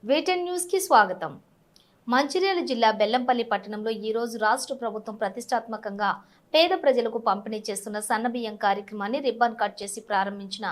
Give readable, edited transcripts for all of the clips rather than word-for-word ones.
వేటెన్ news కి స్వాగతం. మంచిర్యాల జిల్లా బెల్లంపల్లి పట్టణంలో ఈ రోజు రాష్ట్ర ప్రభుత్వం ప్రతిష్టాత్మకంగా పేద ప్రజలకు పంపిణీ చేస్తున్న సన్నబియ్యం కార్యక్రమాన్ని రిబ్బన్ కట్ చేసి ప్రారంభించిన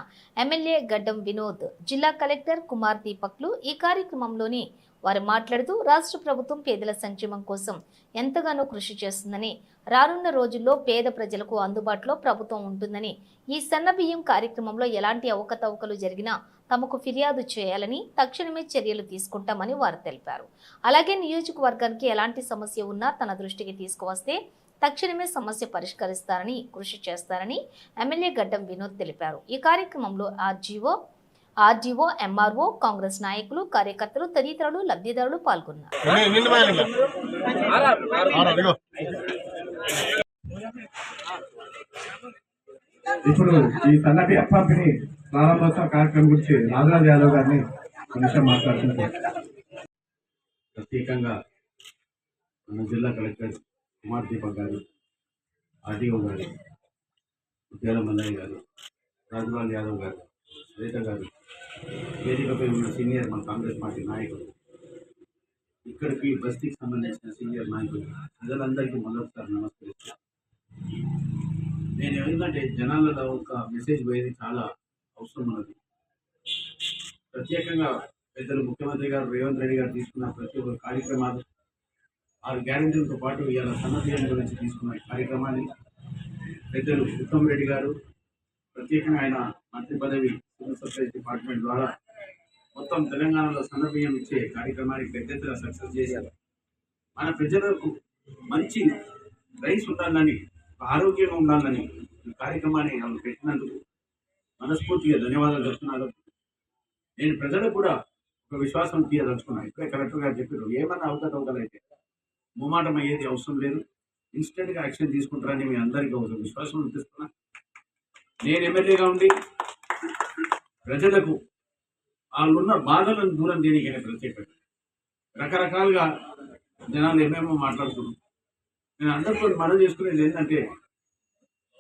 ఎమ్మెల్యే గడ్డం వినోద్, జిల్లా కలెక్టర్ కుమార్ దీపక్లు ఈ కార్యక్రమంలోని వారు మాట్లాడుతూ రాష్ట్ర ప్రభుత్వం పేదల సంక్షేమం కోసం ఎంతగానో కృషి చేస్తుందని, రానున్న రోజుల్లో పేద ప్రజలకు అందుబాటులో ప్రభుత్వం ఉంటుందని, ఈ సన్నబియ్యం కార్యక్రమంలో ఎలాంటి అవకతవకలు జరిగినా తమకు ఫిర్యాదు చేయాలని, తక్షణమే చర్యలు తీసుకుంటామని వారు తెలిపారు. అలాగే నియోజకవర్గానికి ఎలాంటి సమస్య ఉన్నా తన దృష్టికి తీసుకువస్తే తక్షణమే సమస్య పరిష్కరిస్తారని, కృషి చేస్తారని ఎమ్మెల్యే గడ్డం వినోద్ తెలిపారు. ఈ కార్యక్రమంలో ఆర్డీఓ, ఎంఆర్ఓ, కాంగ్రెస్ నాయకులు, కార్యకర్తలు తదితరులు లబ్ధిదారులు పాల్గొన్నారు. ఇప్పుడు ఈ సన్నబియ్య పంపిణీ ప్రారంభోత్సవ కార్యక్రమం గురించి రాజరాజ్ యాదవ్ గారిని నిమిషం మాట్లాడుతున్నారు. ప్రత్యేకంగా మన జిల్లా కలెక్టర్ కుమార్ దీపక్ గారు, ఆర్డీఓ గారు, ఉద్యాల మల్లయ్య గారు, రాజరాజ్ యాదవ్ గారు, శ్వేత గారు, వేదికపై ఉన్న సీనియర్ మన కాంగ్రెస్ పార్టీ నాయకులు, ఇక్కడికి బస్తీకి సంబంధించిన సీనియర్ నాయకులు, ప్రజలందరికీ మొదటిసారి నమస్కరిస్తాను. నేను ఎందుకంటే జనాలలో ఒక మెసేజ్ పోయేది చాలా అవసరం ఉన్నది. ప్రత్యేకంగా పెద్దలు ముఖ్యమంత్రి గారు రేవంత్ రెడ్డి గారు తీసుకున్న ప్రతి ఒక్క కార్యక్రమాలు, 6 గ్యారెంటీలతో పాటు ఇవాళ సన్నబియ్యం గురించి తీసుకున్న కార్యక్రమాన్ని పెద్దలు ఉత్తమ్ రెడ్డి గారు ప్రత్యేకంగా ఆయన మంత్రి పదవి సివిల్ సప్లైస్ డిపార్ట్మెంట్ ద్వారా మొత్తం తెలంగాణలో సన్నబియ్యం ఇచ్చే కార్యక్రమాన్ని పెద్ద ఎత్తున సక్సెస్ చేశారు. మన ప్రజలకు మంచి రైస్ ఉండాలని, ఆరోగ్యంగా ఉండాలని ఈ కార్యక్రమాన్ని వాళ్ళు పెట్టినందుకు మనస్ఫూర్తిగా ధన్యవాదాలు చెప్తున్నారు. నేను ప్రజలకు కూడా ఒక విశ్వాసం తీయదలుచుకున్నాను. ఇప్పుడే కలెక్టర్ గారు చెప్పారు, ఏమన్నా అవకతవకలైతే మొమాటం అయ్యేది అవసరం లేదు, ఇన్స్టెంట్గా యాక్షన్ తీసుకుంటారని మీ అందరికీ ఒక విశ్వాసం అనిపిస్తున్నా. నేను ఎమ్మెల్యేగా ఉండి ప్రజలకు వాళ్ళున్న బాధలను దూరం చేయడానికైనా ప్రత్యేకంగా రకరకాలుగా జనాలు ఏమేమో మాట్లాడుతున్నాం. నేను అందరితో మనం చేసుకునేది ఏంటంటే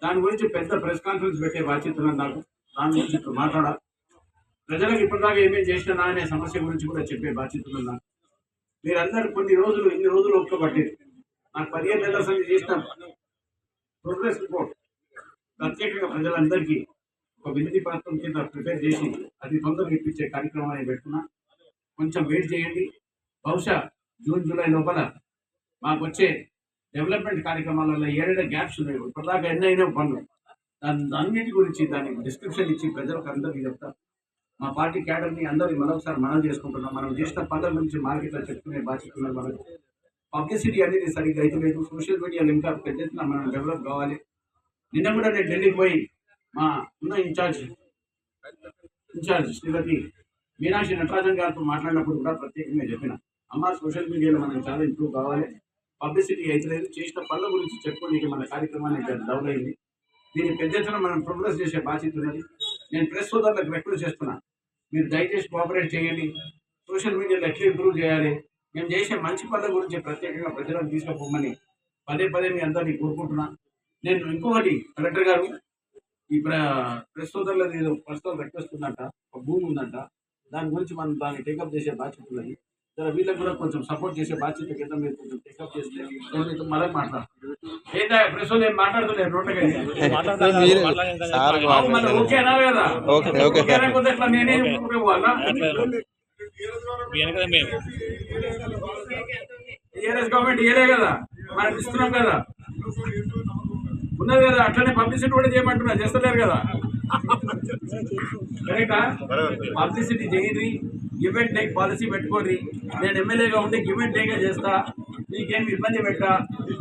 దాని గురించి పెద్ద ప్రెస్ కాన్ఫరెన్స్ పెట్టే బాధ్యత నాకు. దాని గురించి ఇప్పుడు మాట్లాడాలి. ప్రజలకు ఇప్పటిదాకా ఏమేమి చేసినా అనే సమస్య గురించి కూడా చెప్పే బాధ్యత నాకు. మీరందరూ ఇన్ని రోజులు ఒప్పుకోబట్టి నాకు 15 నెలల సంగతి చేసిన ప్రోగ్రెస్ రిపోర్ట్ ప్రత్యేకంగా ప్రజలందరికీ ఒక వినతి పత్రం కింద ప్రిపేర్ చేసి అది తొందరగా ఇప్పించే కార్యక్రమాన్ని పెట్టుకున్నా. కొంచెం వెయిట్ చేయండి. బహుశా జూన్ జూలై లోపల మాకు వచ్చే డెవలప్మెంట్ కార్యక్రమాలలో ఏడైనా గ్యాప్స్ ఉన్నాయి. ఇప్పటిదాకా ఎన్నైనా పనులు అన్నిటి గురించి దానికి డిస్క్రిప్షన్ ఇచ్చి ప్రజలకు అందరికీ చెప్తాం. మా పార్టీ క్యాడర్ని అందరికీ మరొకసారి మనం చేసుకుంటున్నాం. మనం చేసిన పనుల గురించి మార్కెట్లో చెప్పుకునే బాధ్యత ఉన్నది మనకు. పబ్లిసిటీ అనేది సరిగ్గా అయితే లేదు. సోషల్ మీడియాలో ఇంకా పెద్ద ఎత్తున మనం డెవలప్ కావాలి. నిన్న కూడా నేను ఢిల్లీకి పోయి మా ఉన్న ఇన్ఛార్జ్ శ్రీమతి మీనాక్షి నటరాజన్ గారితో మాట్లాడినప్పుడు కూడా ప్రత్యేకంగా చెప్పిన, అమ్మ సోషల్ మీడియాలో మనం చాలా ఇంప్రూవ్ కావాలి, పబ్లిసిటీ అయితే లేదు, చేసిన పనుల గురించి చెప్పుకోనికి మన కార్యక్రమాన్ని డెవలప్ అయింది. దీన్ని పెద్ద ఎత్తున మనం ప్రోగ్రెస్ చేసే బాధ్యత ఉన్నది. నేను ప్రెస్ సోదరులకు రిక్వెస్ట్ చేస్తున్నా, మీరు దయచేసి కోఆపరేట్ చేయండి. సోషల్ మీడియాలో ఎట్లా ఇంప్రూవ్ చేయాలి, మేము చేసే మంచి పనుల గురించి ప్రత్యేకంగా ప్రజలకు తీసుకుపోమని పదే మీ అందరినీ కోరుకుంటున్నా. నేను ఇంకొకటి, కలెక్టర్ గారు ఈ ప్రెస్ సోదరులది ఏదో పర్సనల్ రిక్వెస్ట్ ఉందంట, ఒక భూమి ఉందంట, దాని గురించి మనం దాన్ని టేకప్ చేసే బాధ్యత ఉన్నది. వీళ్ళకి కూడా కొంచెం సపోర్ట్ చేసే బాధ్యత కింద మీరు కొంచెం టేకప్ చేస్తే మీతో మళ్ళీ మాట్లాడతారు. ఏదా ప్రెస్ వాళ్ళు ఏం మాట్లాడుతున్నారు రోడ్లకి ఓకే అన్నారు కదా, ఓకే అనుకుంటే ఇట్లా నేనే టీఆర్ఎస్ గవర్నమెంట్ ఏరే కదా, మనం ఇస్తున్నాం కదా, ఉన్నది కదా, అట్లనే పబ్లిసిటీ కూడా చేయమంటున్నా, చేస్తలేరు కదా. కరెక్టా? పబ్లిసిటీ చేయండి, గివ్ అండ్ టేక్ పాలసీ పెట్టుకోండి. నేను ఎమ్మెల్యేగా ఉండి గివ్ అండ్ టేకే చేస్తా, మీకేమి ఇబ్బంది పెట్టా,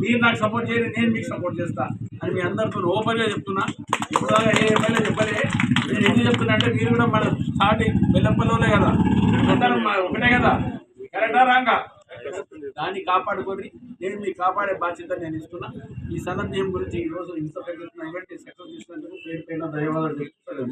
మీరు నాకు సపోర్ట్ చేయండి, నేను మీకు సపోర్ట్ చేస్తా అని మీ అందరితో ఓపెన్గా చెప్తున్నా. ఇప్పుడు దాకా ఏ ఎమ్మెల్యే చెప్పలే. నేను ఎందుకు చెప్తున్నా అంటే మీరు కూడా మన స్టార్టింగ్ బెల్లంపల్లిలోనే కదా, అందరం ఒకటే కదా, కరెక్టా రాంగా? దాన్ని కాపాడుకొని నేను మీకు కాపాడే బాధ్యత నేను ఇస్తున్నా. ఈ సన్నబియ్యం గురించి ఈరోజు ఇంత పెద్ద ఈవెంట్ సక్సెస్ చేసినందుకు పేరు పైన ధన్యవాదాలు చెప్తాను.